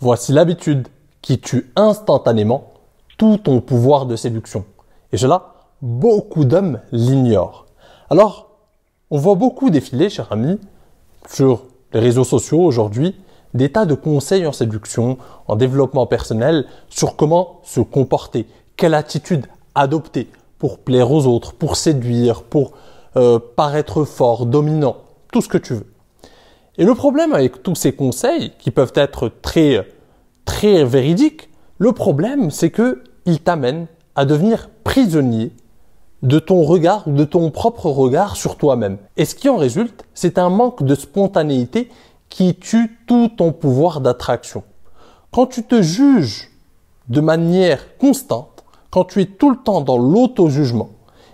Voici l'habitude qui tue instantanément tout ton pouvoir de séduction. Et cela, beaucoup d'hommes l'ignorent. Alors, on voit beaucoup défiler, cher ami, sur les réseaux sociaux aujourd'hui, des tas de conseils en séduction, en développement personnel, sur comment se comporter, quelle attitude adopter pour plaire aux autres, pour séduire, pour paraître fort, dominant, tout ce que tu veux. Et le problème avec tous ces conseils, qui peuvent être très véridiques, le problème c'est qu'ils t'amènent à devenir prisonnier de ton regard, de ton propre regard sur toi-même. Et ce qui en résulte, c'est un manque de spontanéité qui tue tout ton pouvoir d'attraction. Quand tu te juges de manière constante, quand tu es tout le temps dans l'auto-jugement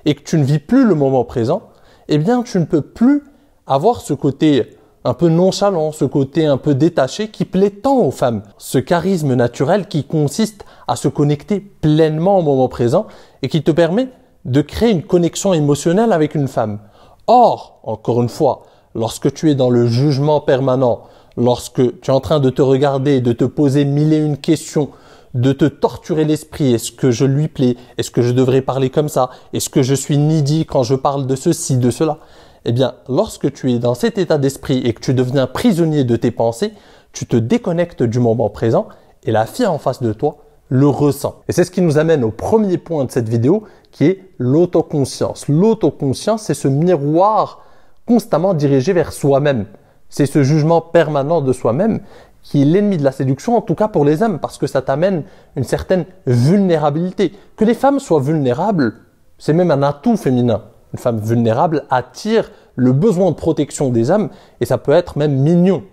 et que tu ne vis plus le moment présent, eh bien tu ne peux plus avoir ce côté un peu nonchalant, ce côté un peu détaché qui plaît tant aux femmes. Ce charisme naturel qui consiste à se connecter pleinement au moment présent et qui te permet de créer une connexion émotionnelle avec une femme. Or, encore une fois, lorsque tu es dans le jugement permanent, lorsque tu es en train de te regarder, de te poser mille et une questions, de te torturer l'esprit, est-ce que je lui plais, est-ce que je devrais parler comme ça, est-ce que je suis needy quand je parle de ceci, de cela, eh bien, lorsque tu es dans cet état d'esprit et que tu deviens prisonnier de tes pensées, tu te déconnectes du moment présent et la fille en face de toi le ressent. Et c'est ce qui nous amène au premier point de cette vidéo qui est l'autoconscience. L'autoconscience, c'est ce miroir constamment dirigé vers soi-même. C'est ce jugement permanent de soi-même qui est l'ennemi de la séduction, en tout cas pour les hommes, parce que ça t'amène une certaine vulnérabilité. Que les femmes soient vulnérables, c'est même un atout féminin. Une femme vulnérable attire le besoin de protection des hommes et ça peut être même mignon.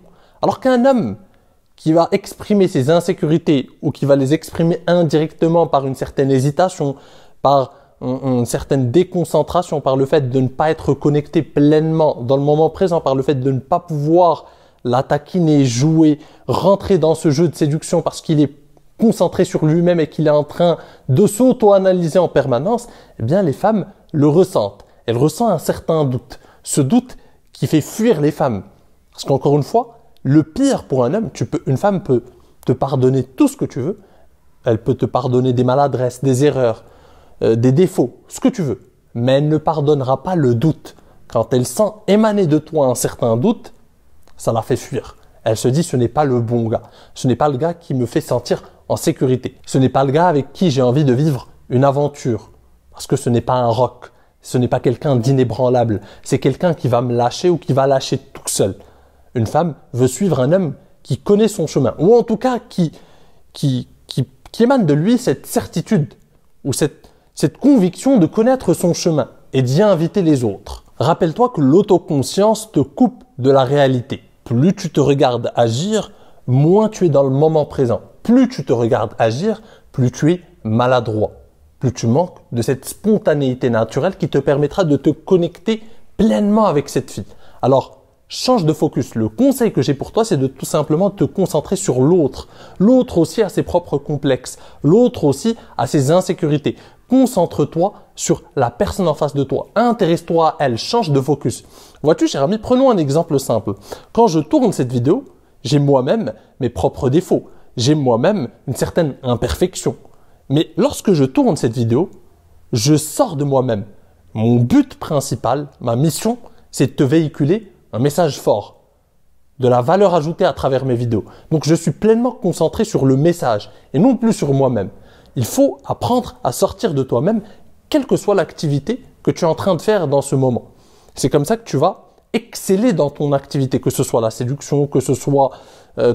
Alors qu'un homme qui va exprimer ses insécurités ou qui va les exprimer indirectement par une certaine hésitation, par une certaine déconcentration, par le fait de ne pas être connecté pleinement dans le moment présent, par le fait de ne pas pouvoir la taquiner, jouer, rentrer dans ce jeu de séduction parce qu'il est concentré sur lui-même et qu'il est en train de s'auto-analyser en permanence, eh bien les femmes le ressentent. Elles ressentent un certain doute. Ce doute qui fait fuir les femmes. Parce qu'encore une fois, le pire pour un homme, une femme peut te pardonner tout ce que tu veux. Elle peut te pardonner des maladresses, des erreurs, des défauts, ce que tu veux. Mais elle ne pardonnera pas le doute. Quand elle sent émaner de toi un certain doute, ça la fait fuir. Elle se dit, ce n'est pas le bon gars. Ce n'est pas le gars qui me fait sentir en sécurité. Ce n'est pas le gars avec qui j'ai envie de vivre une aventure. Parce que ce n'est pas un roc. Ce n'est pas quelqu'un d'inébranlable. C'est quelqu'un qui va me lâcher ou qui va lâcher tout seul. Une femme veut suivre un homme qui connaît son chemin. Ou en tout cas, qui émane de lui cette certitude ou cette conviction de connaître son chemin et d'y inviter les autres. Rappelle-toi que l'autoconscience te coupe de la réalité. Plus tu te regardes agir, moins tu es dans le moment présent. Plus tu te regardes agir, plus tu es maladroit. Plus tu manques de cette spontanéité naturelle qui te permettra de te connecter pleinement avec cette fille. Alors, change de focus. Le conseil que j'ai pour toi, c'est de tout simplement te concentrer sur l'autre. L'autre aussi a ses propres complexes. L'autre aussi a ses insécurités. Concentre-toi sur la personne en face de toi. Intéresse-toi à elle. Change de focus. Vois-tu, cher ami, prenons un exemple simple. Quand je tourne cette vidéo, j'ai moi-même mes propres défauts. J'ai moi-même une certaine imperfection. Mais lorsque je tourne cette vidéo, je sors de moi-même. Mon but principal, ma mission, c'est de te véhiculer un message fort, de la valeur ajoutée à travers mes vidéos. Donc, je suis pleinement concentré sur le message et non plus sur moi-même. Il faut apprendre à sortir de toi-même, quelle que soit l'activité que tu es en train de faire dans ce moment. C'est comme ça que tu vas exceller dans ton activité, que ce soit la séduction, que ce soit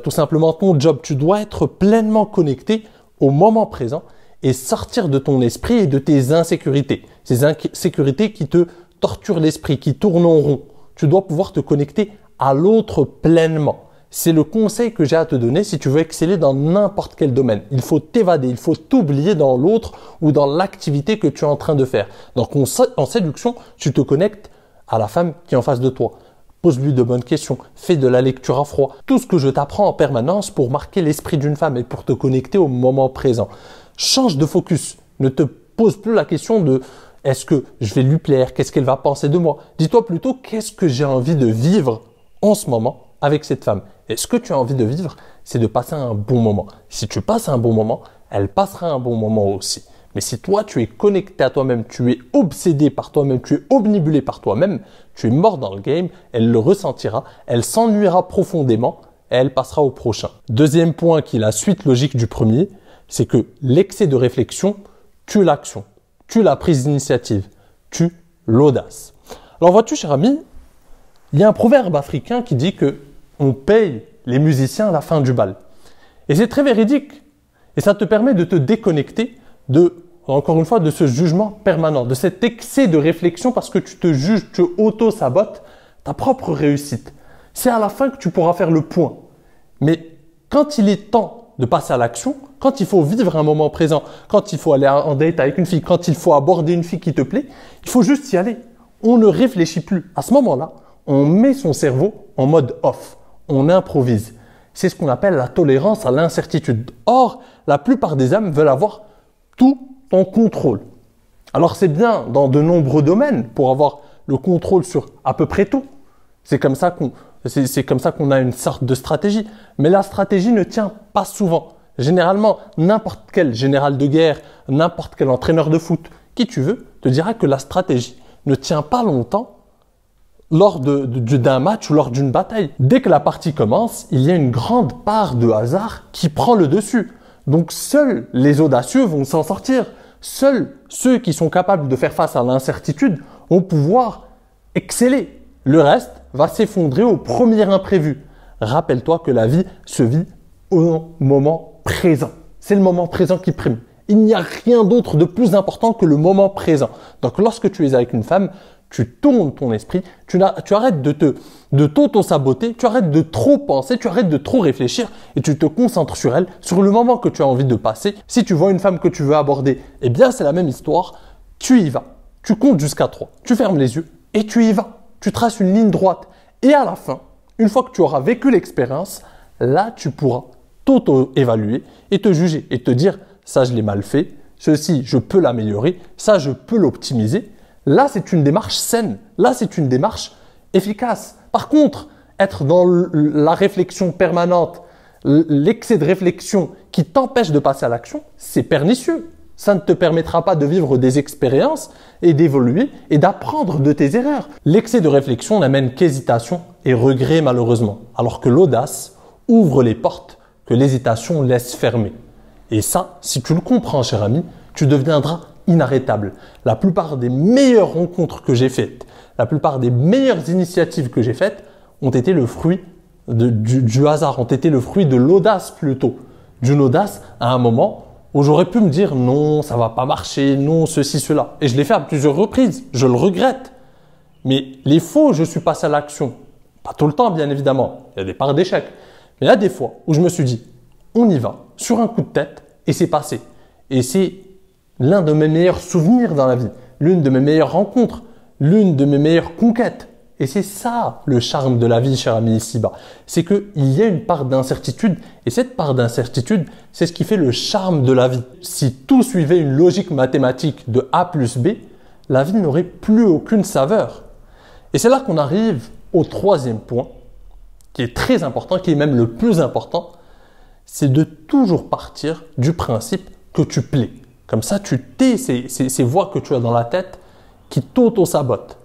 tout simplement ton job. Tu dois être pleinement connecté au moment présent et sortir de ton esprit et de tes insécurités. Ces insécurités qui te torturent l'esprit, qui tournent en rond. Tu dois pouvoir te connecter à l'autre pleinement. C'est le conseil que j'ai à te donner si tu veux exceller dans n'importe quel domaine. Il faut t'évader, il faut t'oublier dans l'autre ou dans l'activité que tu es en train de faire. Donc en séduction, tu te connectes à la femme qui est en face de toi. Pose-lui de bonnes questions, fais de la lecture à froid. Tout ce que je t'apprends en permanence pour marquer l'esprit d'une femme et pour te connecter au moment présent. Change de focus. Ne te pose plus la question de est-ce que je vais lui plaire, qu'est-ce qu'elle va penser de moi. Dis-toi plutôt qu'est-ce que j'ai envie de vivre en ce moment avec cette femme. Et ce que tu as envie de vivre, c'est de passer un bon moment. Si tu passes un bon moment, elle passera un bon moment aussi. Mais si toi, tu es connecté à toi-même, tu es obsédé par toi-même, tu es omnibulé par toi-même, tu es mort dans le game, elle le ressentira, elle s'ennuiera profondément et elle passera au prochain. Deuxième point qui est la suite logique du premier, c'est que l'excès de réflexion tue l'action, tue la prise d'initiative, tue l'audace. Alors vois-tu, cher ami, il y a un proverbe africain qui dit que on paye les musiciens à la fin du bal. Et c'est très véridique. Et ça te permet de te déconnecter encore une fois, de ce jugement permanent, de cet excès de réflexion parce que tu te juges, tu auto-sabotes ta propre réussite. C'est à la fin que tu pourras faire le point. Mais quand il est temps de passer à l'action, quand il faut vivre un moment présent, quand il faut aller en date avec une fille, quand il faut aborder une fille qui te plaît, il faut juste y aller. On ne réfléchit plus. À ce moment-là, on met son cerveau en mode off. On improvise. C'est ce qu'on appelle la tolérance à l'incertitude. Or, la plupart des hommes veulent avoir tout en contrôle. Alors c'est bien dans de nombreux domaines pour avoir le contrôle sur à peu près tout. C'est comme ça qu'on a une sorte de stratégie. Mais la stratégie ne tient pas souvent. Généralement, n'importe quel général de guerre, n'importe quel entraîneur de foot, qui tu veux, te dira que la stratégie ne tient pas longtemps lors d'un match ou lors d'une bataille. Dès que la partie commence, il y a une grande part de hasard qui prend le dessus. Donc seuls les audacieux vont s'en sortir. Seuls ceux qui sont capables de faire face à l'incertitude vont pouvoir exceller. Le reste va s'effondrer au premier imprévu. Rappelle-toi que la vie se vit au moment présent. C'est le moment présent qui prime. Il n'y a rien d'autre de plus important que le moment présent. Donc lorsque tu es avec une femme, tu tournes ton esprit, tu arrêtes de t'auto-saboter, tu arrêtes de trop penser, tu arrêtes de trop réfléchir et tu te concentres sur elle, sur le moment que tu as envie de passer. Si tu vois une femme que tu veux aborder, eh bien c'est la même histoire, tu y vas. Tu comptes jusqu'à 3, tu fermes les yeux et tu y vas. Tu traces une ligne droite et à la fin, une fois que tu auras vécu l'expérience, là tu pourras t'auto-évaluer et te juger et te dire ça je l'ai mal fait, ceci je peux l'améliorer, ça je peux l'optimiser. Là, c'est une démarche saine. Là, c'est une démarche efficace. Par contre, être dans la réflexion permanente, l'excès de réflexion qui t'empêche de passer à l'action, c'est pernicieux. Ça ne te permettra pas de vivre des expériences et d'évoluer et d'apprendre de tes erreurs. L'excès de réflexion n'amène qu'hésitation et regret malheureusement, alors que l'audace ouvre les portes que l'hésitation laisse fermer. Et ça, si tu le comprends, cher ami, tu deviendras inarrêtable. La plupart des meilleures rencontres que j'ai faites, la plupart des meilleures initiatives que j'ai faites ont été le fruit du hasard, ont été le fruit de l'audace plutôt. D'une audace à un moment où j'aurais pu me dire non, ça va pas marcher, non, ceci, cela. Et je l'ai fait à plusieurs reprises, je le regrette. Mais les fois où je suis passé à l'action, pas tout le temps bien évidemment, il y a des parts d'échec, mais il y a des fois où je me suis dit on y va, sur un coup de tête, et c'est passé. Et c'est l'un de mes meilleurs souvenirs dans la vie, l'une de mes meilleures rencontres, l'une de mes meilleures conquêtes. Et c'est ça le charme de la vie, cher ami ici-bas. C'est qu'il y a une part d'incertitude et cette part d'incertitude, c'est ce qui fait le charme de la vie. Si tout suivait une logique mathématique de A plus B, la vie n'aurait plus aucune saveur. Et c'est là qu'on arrive au troisième point, qui est très important, qui est même le plus important, c'est de toujours partir du principe que tu plais. Comme ça, tu tais ces voix que tu as dans la tête qui t'auto-sabotent.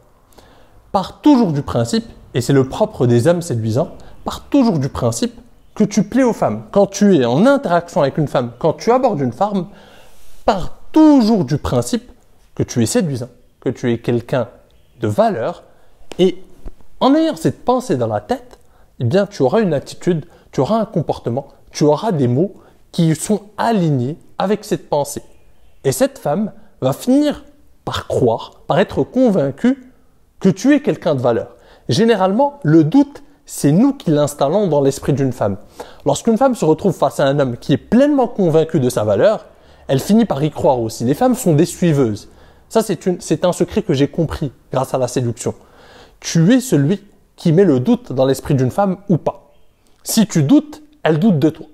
Pars toujours du principe, et c'est le propre des hommes séduisants, pars toujours du principe que tu plais aux femmes. Quand tu es en interaction avec une femme, quand tu abordes une femme, pars toujours du principe que tu es séduisant, que tu es quelqu'un de valeur. Et en ayant cette pensée dans la tête, eh bien, tu auras une attitude, tu auras un comportement, tu auras des mots qui sont alignés avec cette pensée. Et cette femme va finir par croire, par être convaincue que tu es quelqu'un de valeur. Généralement, le doute, c'est nous qui l'installons dans l'esprit d'une femme. Lorsqu'une femme se retrouve face à un homme qui est pleinement convaincu de sa valeur, elle finit par y croire aussi. Les femmes sont des suiveuses. Ça, c'est un secret que j'ai compris grâce à la séduction. Tu es celui qui met le doute dans l'esprit d'une femme ou pas. Si tu doutes, elle doute de toi.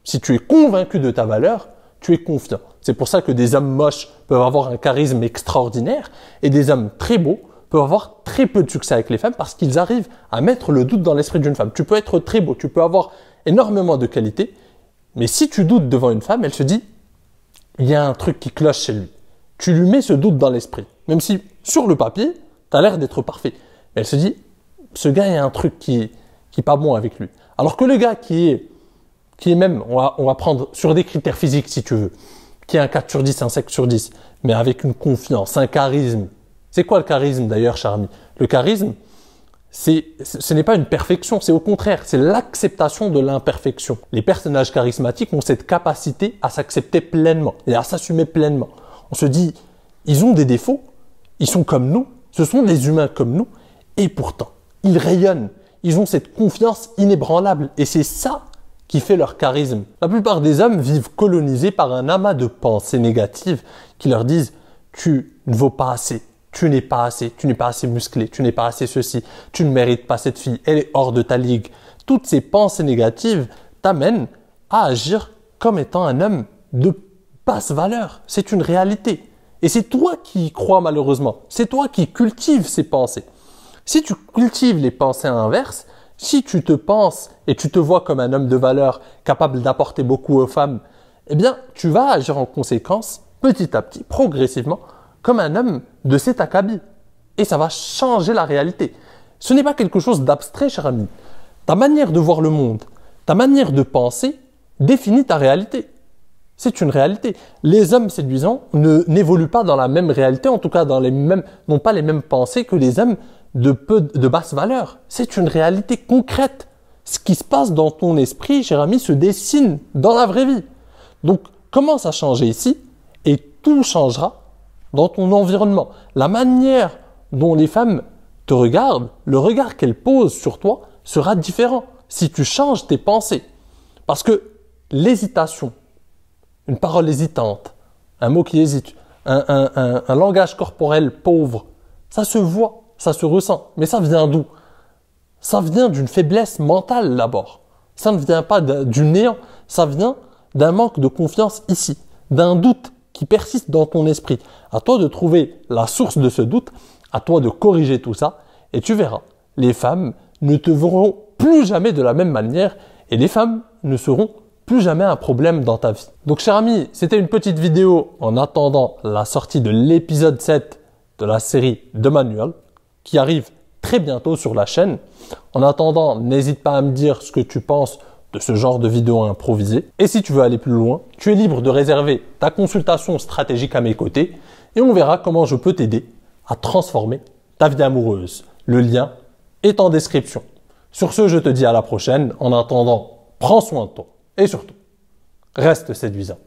Si tu es convaincu de ta valeur, tu es confiant. C'est pour ça que des hommes moches peuvent avoir un charisme extraordinaire et des hommes très beaux peuvent peuvent avoir très peu de succès avec les femmes parce qu'ils arrivent à mettre le doute dans l'esprit d'une femme. Tu peux être très beau, tu peux avoir énormément de qualités, mais si tu doutes devant une femme, elle se dit « il y a un truc qui cloche chez lui ». Tu lui mets ce doute dans l'esprit. Même si, sur le papier, tu as l'air d'être parfait. Mais elle se dit « ce gars, il y a un truc qui est pas bon avec lui ». Alors que le gars qui est même, on va prendre sur des critères physiques si tu veux, qui est un 4 sur 10, un 5 sur 10, mais avec une confiance, un charisme. C'est quoi le charisme d'ailleurs, cher ami? Le charisme, ce n'est pas une perfection, c'est au contraire, c'est l'acceptation de l'imperfection. Les personnages charismatiques ont cette capacité à s'accepter pleinement et à s'assumer pleinement. On se dit, ils ont des défauts, ils sont comme nous, ce sont des humains comme nous, et pourtant, ils rayonnent, ils ont cette confiance inébranlable, et c'est ça qui fait leur charisme. La plupart des hommes vivent colonisés par un amas de pensées négatives qui leur disent « tu ne vaux pas assez ». Tu n'es pas assez musclé, tu n'es pas assez ceci, tu ne mérites pas cette fille, elle est hors de ta ligue. Toutes ces pensées négatives t'amènent à agir comme étant un homme de basse valeur. C'est une réalité. Et c'est toi qui y crois malheureusement. C'est toi qui cultives ces pensées. Si tu cultives les pensées inverses, si tu te penses et tu te vois comme un homme de valeur capable d'apporter beaucoup aux femmes, eh bien, tu vas agir en conséquence, petit à petit, progressivement, comme un homme de cet acabit. Et ça va changer la réalité. Ce n'est pas quelque chose d'abstrait, cher ami. Ta manière de voir le monde, ta manière de penser définit ta réalité. C'est une réalité. Les hommes séduisants n'évoluent pas dans la même réalité, en tout cas n'ont pas les mêmes pensées que les hommes de basse valeur. C'est une réalité concrète. Ce qui se passe dans ton esprit, cher ami, se dessine dans la vraie vie. Donc, commence à changer ici et tout changera dans ton environnement. La manière dont les femmes te regardent, le regard qu'elles posent sur toi sera différent si tu changes tes pensées. Parce que l'hésitation, une parole hésitante, un mot qui hésite, un langage corporel pauvre, ça se voit, ça se ressent. Mais ça vient d'où? Ça vient d'une faiblesse mentale d'abord. Ça ne vient pas du néant, ça vient d'un manque de confiance ici, d'un doute qui persiste dans ton esprit. À toi de trouver la source de ce doute, à toi de corriger tout ça, et tu verras, les femmes ne te verront plus jamais de la même manière, et les femmes ne seront plus jamais un problème dans ta vie. Donc, cher ami, c'était une petite vidéo en attendant la sortie de l'épisode 7 de la série de Manuel, qui arrive très bientôt sur la chaîne. En attendant, n'hésite pas à me dire ce que tu penses de ce genre de vidéo improvisée. Et si tu veux aller plus loin, tu es libre de réserver ta consultation stratégique à mes côtés et on verra comment je peux t'aider à transformer ta vie amoureuse. Le lien est en description. Sur ce, je te dis à la prochaine. En attendant, prends soin de toi et surtout, reste séduisant.